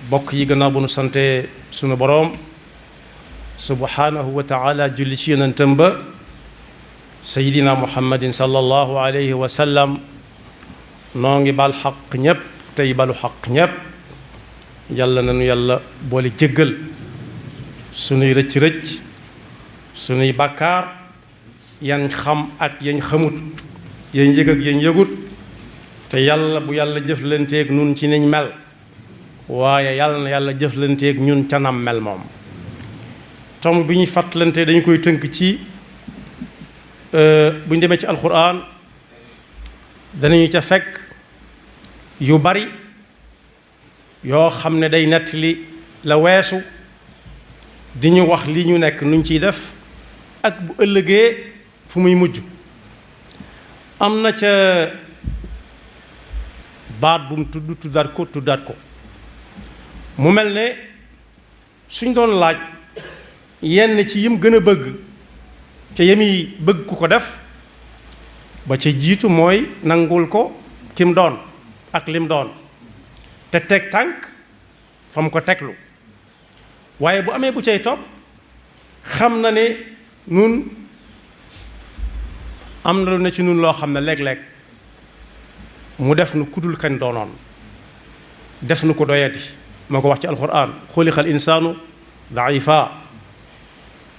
bokk yi gannaaw bu nu sante sunu boroom subhanahu wa taala julli ci yonentam ba sayidina muhammadin sallallahu alayhi wa sallam noo ngi bal xaq ñépp tey balu xaq ñépp yàlla nanu yàlla boole jéggal sunuy rëcc-rëcc sunuy bàkkaar yan xam ak yañ xamut yañ yëg ak yañ yëgut te yàlla bu yàlla jëflanteeg nun ci niñ mel waaye yàlla na yàlla jëflanteeg ñun canam mel moom tomb bi ñuy fàttalante dañu koy tënk ci bu ñu demee ci alquran danañu ca fekk yu bari yoo xam ne day nettali la weesu di ñu wax li ñu nekk nuñ ciy def ak bu ëllëgee fu muy mujj am na ca baat bu mu tuddaat ko mu mel ne suñ doon laaj yenn ci yim gën a bëgg ca yemi bëgg ku ko def ba ca jiitu mooy nangul ko kim doon ak lim doon te teg tànk fa mu ko teglu waaye bu amee bu cay topp xam na ne nun am na lu ne ci nun loo xam ne léeg-léeg mu def nu kudul kañ doonoon def nu ko doyati moo ko wax ci alquran xuliqal insaanu daifa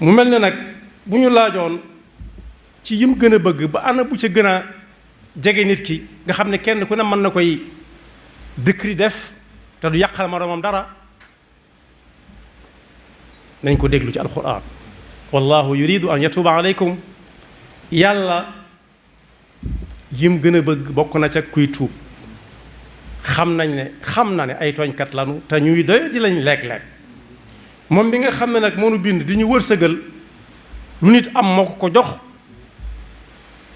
mu mel ne nag bu ñu laajoon ci yim gën a bëgg ba ana bu ca gën a jege nit ki nga xam ne kenn ku ne mën na koy dëkkri def te du yàqal moroomam dara nañ ko déglu ci alquran wallahu yuridu an yatuba aleykum yàlla yim gën a bëgg bokk na ca kuy tuub xam na ne ay tooñkat lanu te ñuy doy di lañ leeg-leeg moom bi nga xam ne nag mënu bind di ñu wërsëgal lu nit am moo ko jox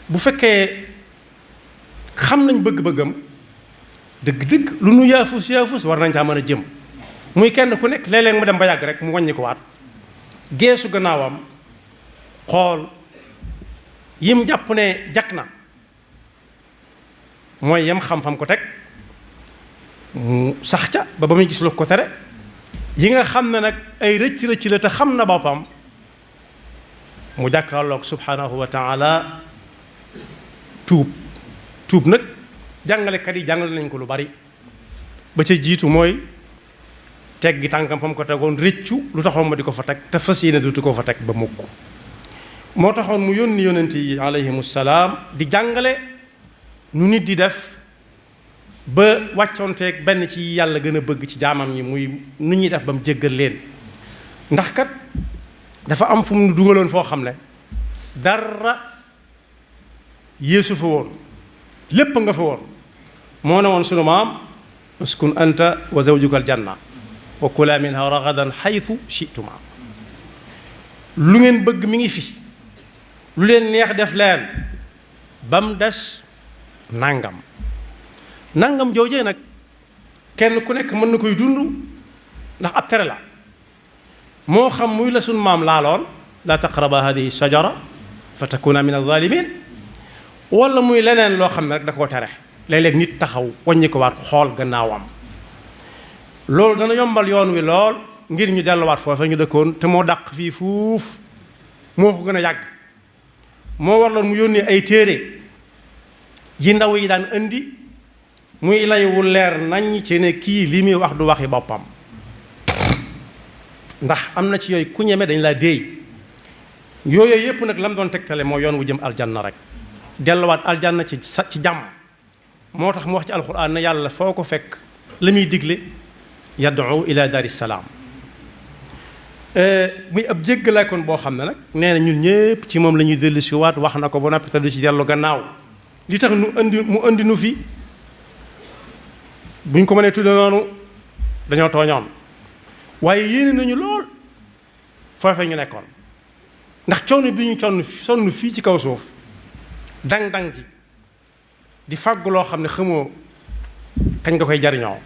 bu fekkee xam nañ bëgg-bëggam dëgg-dëgg lu nu yaafus war nañ caa mën a jëm muy kenn ku nekk léeg-léeg mu dem ba yàgg rek mu wàññi ko waat geesu gannaawam xool yim jàpp ne jakk na mooy yam xam-xam ko teg mu sax ca ba muy gis lu ko tere yi nga xam ne nag ay rëcc la te xam na boppam mu jàkkaarloog subhanahu wa taala tuub nag jàngalekat yi jàngale nañ ko lu bari ba ca jiitu mooy teg gi tànkam fa mu ko tegoon rëccu lu taxoon ma di ko fa teg te fas yéene dutu ko fa teg ba mukk moo taxoon mu yónni yonent yi alayhimu salaam di jàngale nu nit di def ba wàccoonteeg benn ci yàlla gën a bëgg ci jaamam ñi muy nu ñuy def ba mu jéggal leen ndax kat dafa am fu mu dugaloon foo xam ne dara yéesu fa woon lépp nga fa woon moo ne woon sunu maam uskun anta wa zawjuka aljanna wa kula minha ragadan xaytu chituma lu ngeen bëgg mi ngi fi lu leen neex def leen ba mu des nangam joojee nag kenn ku nekk mën na koy dund ndax ab tere la moo xam muy la sunu maam laaloon la taqraba hadihi shajara fa takuna min alzalimin wala muy leneen loo xam ne rek da koo tere léeg-léeg nit taxaw wàññi ko waat xool gannaawam loolu dana yombal yoon wi lool ngir ñu delluwaat foofa ñu dëkkoon te moo dàq fii fuuf moo ko gën a yàgg moo warloon mu yónnee ay téere yi ndaw yi daan indi muy lay wu leer nañ ci ne kii li muy wax du waxi boppam ndax am na ci yooyu ku ñeme dañ laa déey yooyu yëpp nag lam doon tegtale moo yoon wu jëm aljanna rek delluwaat aljanna ci jàmm moo tax mu wax ci alquran ne yàlla foo ko fekk la muy digle yad'u ila daari salaam muy ab jéggaleekoon boo xam ne nag nee na ñun ñëpp ci moom la ñuy dellu si waat wax na ko ba noppi te du ci dellu gannaaw li tax mu indi nu fi buñ ko mënee tudde noonu dañoo tooñoon waaye yéene nañu lool foofe ñu nekkoon ndax coono bi ñu sonn fii ci kaw suuf dang-dang ji di fàggu loo xam ne xamoo kañ nga koy jariñoo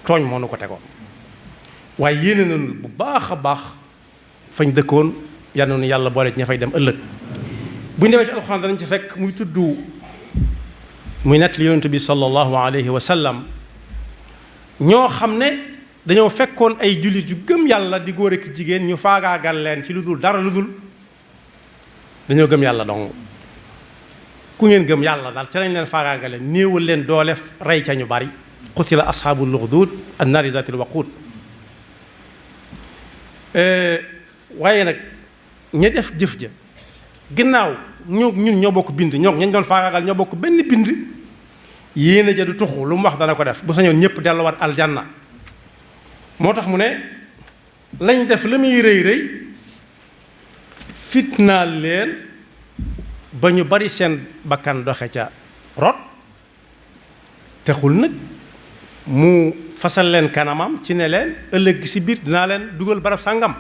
tooñ moo nu ko tegoon waaye yéene nañu bu baax a baax fañ dëkkoon yal na nu yàlla boole ci ña fay dem ëllëg bu ñu demee ci alxuraan danañ ci fekk muy tudd muy nettali yonent bi sallallahu alayhi wa sallam ñoo xam ne dañoo fekkoon ay jullit yu gëm yàlla di góor ak jigéen ñu faagaagal leen ci lu dul dara lu dul dañoo gëm yàlla dong ku ngeen gëm yàlla daal ca lañ leen faagaagale néewal leen doole rey ca ñu bari qutila ashaabul uxduud annaari zaatil waquud waaye nag ña def jëf ja ginnaaw ñun ñoo bokk bind ñoo ñañ doon faagaagal ñoo bokk benn bind yéene ja du tuxu lu mu wax dana ko def bu sañoon ñëpp delluwaat aljanna moo tax mu ne lañ def la muy rëy rëy fitnaal leen ba ñu bari seen bakkan doxe ca rot texul nag mu fasal leen kanamam ci ne leen ëllëg si biir dinaa leen dugal barab sàngam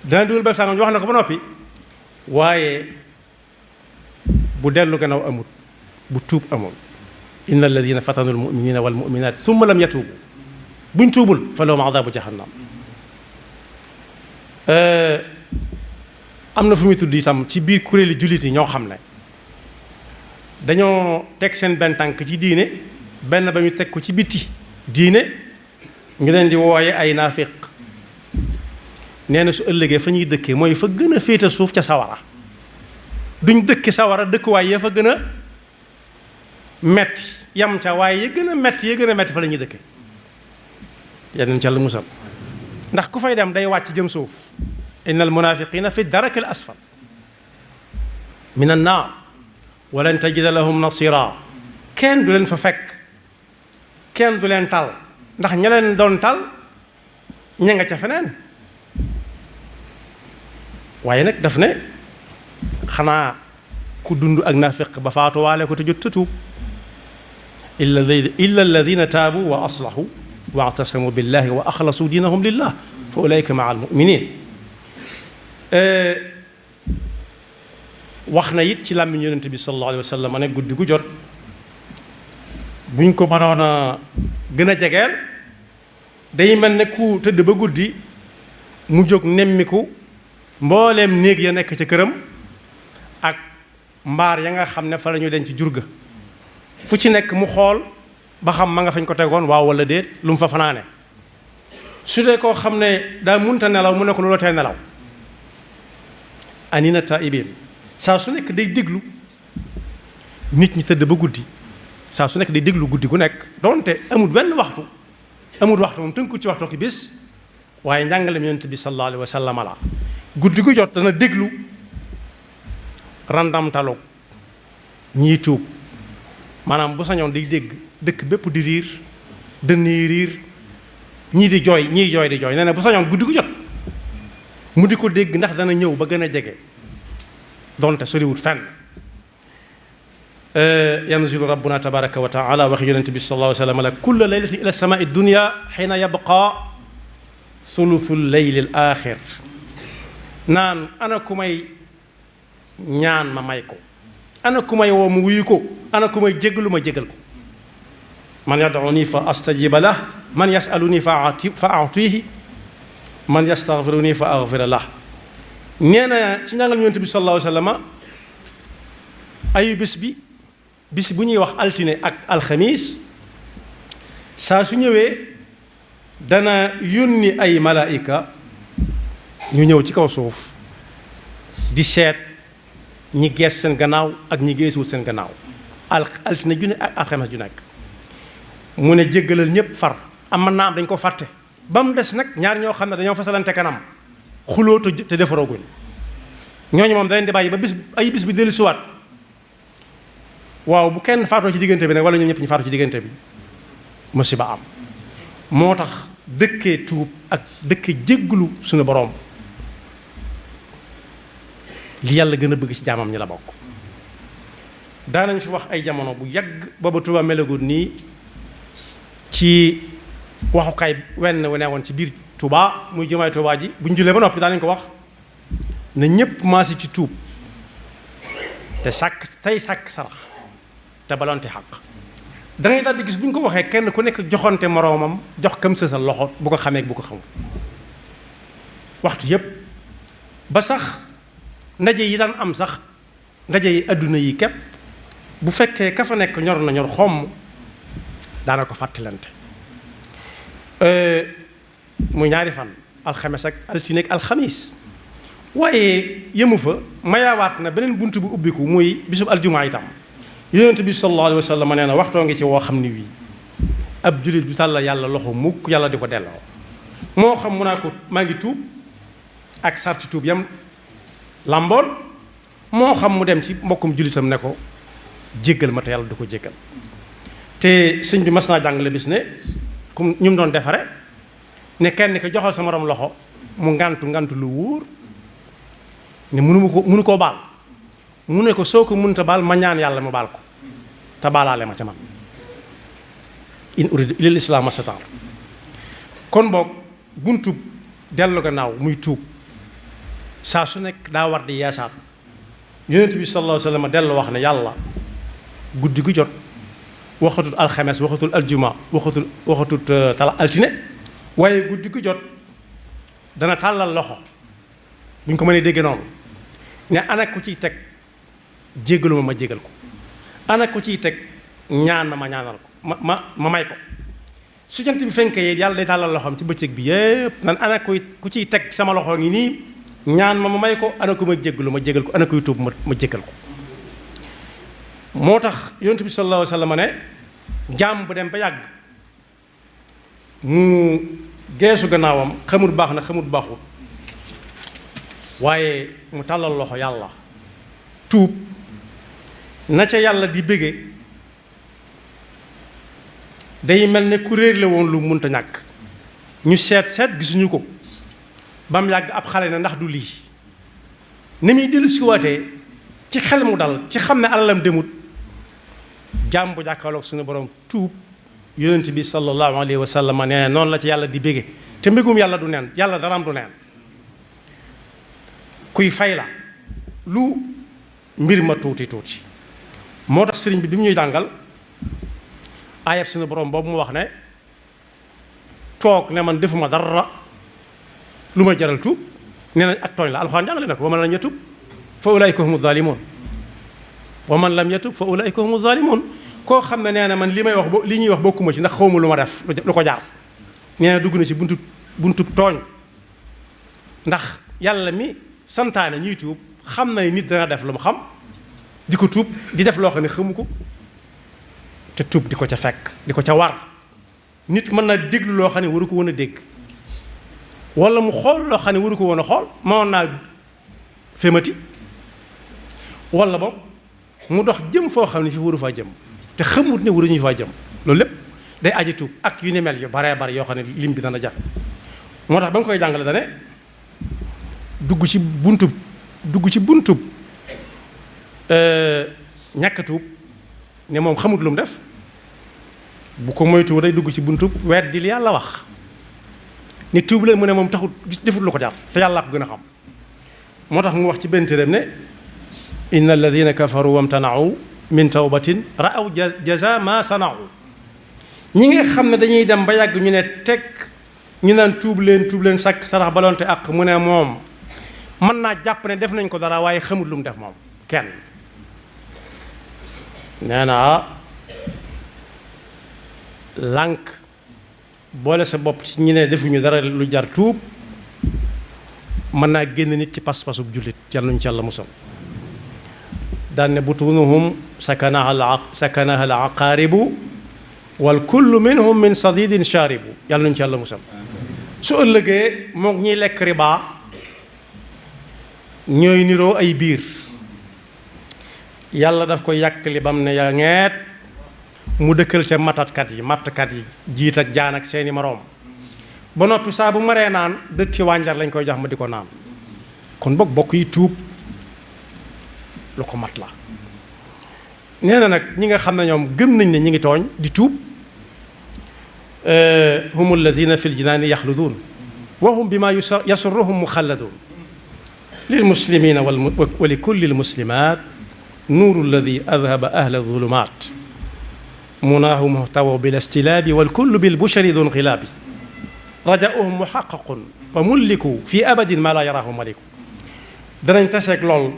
dina dugal barab sàngam ñu wax na ko ba noppi waaye bu dellu gannaaw amut bu tuub amul inna alladina fatanu almuminina walmuminat summa lam yatuubu buñ tuubul fa lahum adabu jahannam am na fu muy tudd itam ci biir kuréeli jullit yi ñoo xam ne dañoo teg seen benn tànk ci diine benn ba ñu teg ko ci bitti diine ñu leen di wooye ay naafiq nee na su ëllëgee fa ñuy dëkkee mooy fa gën a féete suuf ca sawara duñ dëkki sawara dëkkuwaay ya fa gën a metti yam ca waaye ya gën a metti fa la ñuy dëkke yeneen ca la musal ndax ku fay dem day wàcc jëm suuf innal munafiqina fi daraki al asfal min an naar walan tajida lahum nasira kenn du leen fa fekk kenn du leen tal ndax ña leen doon tal ña nga ca feneen waaye nag daf ne xanaa ku dund ak naafiq ba faatuwaale ko te jot tuub illa alladina taabu wa aslahu wa atasamu billahi wa axlasu diinahum lillah fa ulaika maa almuminin wax na it ci làmmiñ yonente bi sallallahu alayhi wa sallam ne guddi gu jot buñ ko mënoon a gën a jegeel day mel ne ku tëdd ba guddi mu jóg nemmiku mbooleem néeg ya nekk ca këram ak mbaar ya nga xam ne fa la ñu denc jur ga fu ci nekk mu xool ba xam ma nga fañ ko tegoon waaw wala déet lu mu fa fanaane su dee koo xam ne daa munta nelaw mu ne ko lu la tee nelaw anina taibin saa su nekk day déglu nit ñi tëdd ba guddi saa su nekk day déglu guddi gu nekk donte amul benn waxtu moom tënku ci waxtu ki bis waaye njàngale yonent bi sallallahu alayhi wa sallam la guddi gu jot dana déglu randamtalu ñii tuub maanaam bu sañoon day dégg dëkk bépp di riir dënn yi riir ñii di jooy ñii jooy di jooy nee na bu sañoon guddi gu jot mu di ko dégg ndax dana ñëw ba gën a jege donte soriwut fenn yanzilu rabbuna tabaraka wa taala wax yonente bi sallallahu alayhi wa sallam la kulla laylatin ila samai dunya xiina yabqa sulusu leyli al axir naan ana ku may ñaan ma may ko ana ku may woo mu wuyu ko ana ku may jéggalu ma jéggal ko man yad'uni fa astajiba lah man yasaluni fa atihi man yastaghfiruni fa aghfira lah nee na ci njàngal yonent bi sallallahu alayhi wa sallam ayu bis bu ñuy wax altine ak alxamis saa su ñëwee dana yónni ay malaayika ñu ñëw ci kaw suuf di seet ñi geesu seen gannaaw ak ñi geesuwul seen gannaaw altine ju ne ak alxames ju nekk mu ne jéggalal ñëpp far am naa am dañ ko fàtte ba mu des nag ñaar ñoo xam ne dañoo fasalante kanam xuloo te defarooguñ ñooñu moom da leen di bàyyi ba bis bi dellu siwaat waaw bu kenn faatoo ci diggante bi nag wala ñoom ñëpp ñu faatoo ci diggante bi musiba am moo tax dëkkee tuub ak dëkkee jéggalu suñu boroom li yàlla gën a bëgg ci jaamam ñi la bokk daanañ fi wax ay jamono bu yàgg booba Tuuba melagul nii ci waxukaay wenn wu newoon ci biir Tuuba muy jumaay Tuuba ji bu ñu jullee ba noppi daanañ ko wax ne ñépp maasi ci tuub te sàkk sarax te balonte xaq da ngay daal di gis bu ñu ko waxee kenn ku nekk joxonte moroomam jox kam sa loxo bu ko xamee bu ko xamul waxtu yépp ba sax ndaje yi daan am sax ndaje yi adduna yi képp bu fekkee ka fa nekk ñor na ñor xomm daana ko fàttalante muy ñaari fan alxames ak altine ak alxamis waaye yëmu fa mayaawaat na beneen bunt bu ubbiku muy bisub aljumaa itam yonent bi sallallahu alayhi wa sallam nee na waxtoo ngi ci woo xam ni wii ab jullit du tàlla yàlla loxo mukk yàlla di ko delloo moo xam mu naa ko maa ngi tuub ak sarti tuub yam làmboon moo xam mu dem ci mbokkum jullitam ne ko jéggal ma te yàlla du ko jéggal te sëñ bi mas naa jàngale bis ne comme ñu mu doon defare ne kenn ko joxal sa morom loxo mu ngantu lu wóor ne mënu koo baal mu ne ko soo ko mënta baal ma ñaan yàlla mu baal ko te baalaale ma ca man in uridu ilal islaam mastataa kon boog buntu dellu gannaaw muy tuub saa su nekk daa war di yeesaat yonent bi sallallahu alayhi wa sallam dellu wax ne yàlla guddi gu jot waxatul alxames waxatul aljuma waxatul tala altine waaye guddi gu jot dana tàllal loxo bu ñu ko mënee dégg noonu ne ana ko ciy teg jéggalu ma jéggal ko ana ko ciy teg ñaan ma ñaanal ko ma may ko su jant bi fenkee yàlla day tàllal loxoom ci bëccëg bi yépp nan ana ku ciy teg sama loxo ngi nii ñaan ma may ko ana ko ma jéggalu ma jéggal ko ana koy tuub ma jéggal ko moo tax yonent bi sallallahu alayhi wa sallam ne jaam bu dem ba yàgg mu geesu gannaawam xamul baax na xamul baaxul waaye mu tàllal loxo yàlla tuub na ca yàlla di bége day mel ne ku réer la woon lu munta ñàkk ñu seet gisuñu ko ba mu yàgg ab xale na ndax du lii ni muy dellu siwaatee ci xel mu dal ci xam ne alalam demut jaam bu jàkkaarloog suñu borom tuub yonent bi sallallahu alayhi wa sallam nee noonu la ci yàlla di bége te mbégum yàlla du neen yàlla daraam du neen kuy fay la lu mbir ma tuuti moo tax sëriñ bi mu ñuy jàngal ayab suñu borom boobu mu wax ne toog ne man defuma dara lu ma jaral tuub nee nañ ak tooñ la alxuraan jàngale na ko wa man lam yatub fa ulaa'ika humu zaalimuun wa man lam yatub fa ulaa'ika humu zaalimuun koo xam ne nee na man li may wax li ñuy wax bokkuma ci ndax xawma lu ma def lu ko jaar nee na dugg na ci buntu tooñ ndax yàlla mi santaane ñuy tuub xam na nit dana def lu mu xam di ko tuub di def loo xam ne xamu ko te tuub di ko ca fekk di ko ca war nit mën na déglu loo xam ne waru ko woon a dégg wala mu xool loo xam ne waru ko woon a xool mënoon naa fémati wala boog mu dox jëm foo xam ne fi waru faa jëm te xamut ne waruñu faa jëm loolu lépp day aji tuub ak yu ne mel yu baree bari yoo xam ne lim bi dana jafe moo tax ba nga koy jàngale dane dugg ci buntub ñàkk tuub ne moom xamut lu mu def bu ko moytuwul day dugg ci buntub weddi li yàlla wax ni tuub leen mu ne moom taxut defut lu ko jar te yàlla ko gën a xam moo tax mu wax ci benn téeréem ne inna alladina kafaru wamtanau min tawbatin ra'aw jaza ma sanau ñi nga xam ne dañuy dem ba yàgg ñu ne teg ñu naan tuub leen sàkk sarax balonte ak mu ne moom mën naa jàpp ne def nañ ko dara waaye xamut lu mu def moom kenn nee na lànk boole sa bopp ci ñi ne defuñu dara lu jar tuub mën naa génn nit ci pas-pasub jullit yàlla nañu ci yàlla musal daan ne butunuhum sakanaha al aqaaribu wal kullu minhum min sadidin sharibu yàlla nañu ci yàlla musal su ëllëgee mook ñiy lekk riba ñooy niroo ay biir yàlla daf ko yàkkali bam ne ya ngeet mu dëkkal ca mattkat yi jiit ak jaan ak seeni moroom ba noppi saa bu maree naan dëkk ci wànjar lañ koy jox ma di ko naan kon bokk yi tuub lu ko mat la nee na nag ñi nga xam ne ñoom gëm nañ ne ñi ngi tooñ di tuub hum alladina fi ljinaani yaxluduun wa hum bima yasurruhum muxalladuun lil muslimina wa li kulli lmuslimat nuuru alladi adhaba ahla zulumat munaahu muhtawa bil istilaabi wal kullu bil bushari dun xilaabi rajauhum muxaqaqun fa mulliku fi abadin ma la yaraahu maliku danañ taseeg lool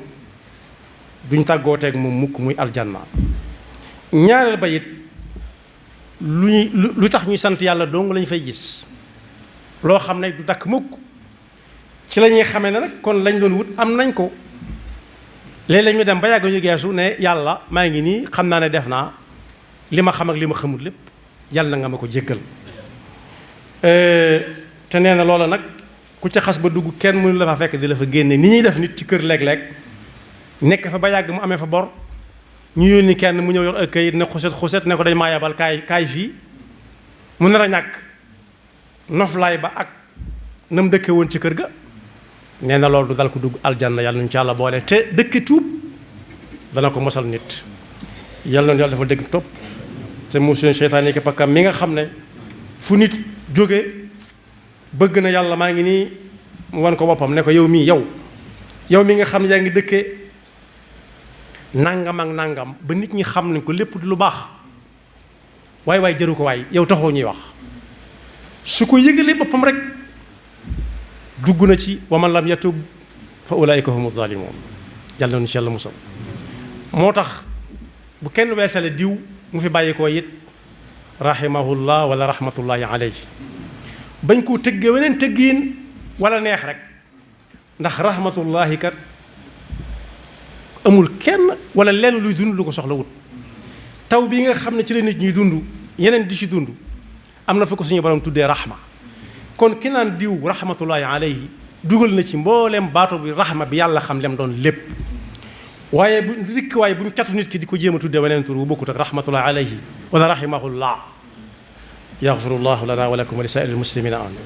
duñ tàggooteeg moom mukk muy aljanna ñaareel ba it lu tax ñuy sant yàlla dong lañ fay gis loo xam ne du dakk mukk ci la ñuy xamee ne nag kon lañ doon wut am nañ ko léeg-léeg ñu dem ba yàgg ñu geesu ne yàlla maa ngi nii xam naa ne def naa li ma xam ak li ma xamul lépp yàlla na nga ma ko jéggal te nee na loola nag ku ca xas ba dugg kenn mënu la fa fekk di la fa génne ni ñuy def nit ci kër léeg-léeg nekk fa ba yàgg mu amee fa bor ñu yónni kenn mu ñëw yor ak kayit ne xuset ne ko dañ maa yabal kaay fii mu nar a ñàkk noflaay ba ak na mu dëkke woon ci kër ga nee na loolu du dal ko dugg aljanna yàlla nuñu ci yàlla boole te dëkki tuub dana ko mosal nit yàlla na yàlla dafa dégg topp te mu seen seytaane ki pakkam mi nga xam ne fu nit jóge bëgg na yàlla maa ngi nii mu wan ko boppam ne ko yow mii yow mi nga xam ne yaa ngi dëkkee nangam ak nangam ba nit ñi xam nañ ko lépp du lu baax waaye jëru ko waay yow taxoo ñuy wax su ko yëgalee boppam rek dugg na ci wa man lam yatub fa ulaika humu zalimun yàlla na nu ci yàlla musal moo tax bu kenn weesale diw mu fi bàyyi koo it rahimahullah wala rahmatullahi alayhi bañ koo tëggee weneen tëggiin wala neex rek ndax rahmatullahi kat amul kenn wala lenn luy dund lu ko soxla wut taw bii nga xam ne ci la nit ñuy dund yeneen di ci dund am na fa ko suñu borom tuddee rahma kon ki naan diw rahmatullahi alayhi dugal na ci mboolem baatu bi rahma bi yàlla xam lem doon lépp waaye buñ catu nit ki di ko jéem a tuddee weneen tur bu bokkut ak rahmatullahi alayhi wala rahimahullah yaxfirullahu lana wa lakum wa li saa'iril muslimina amin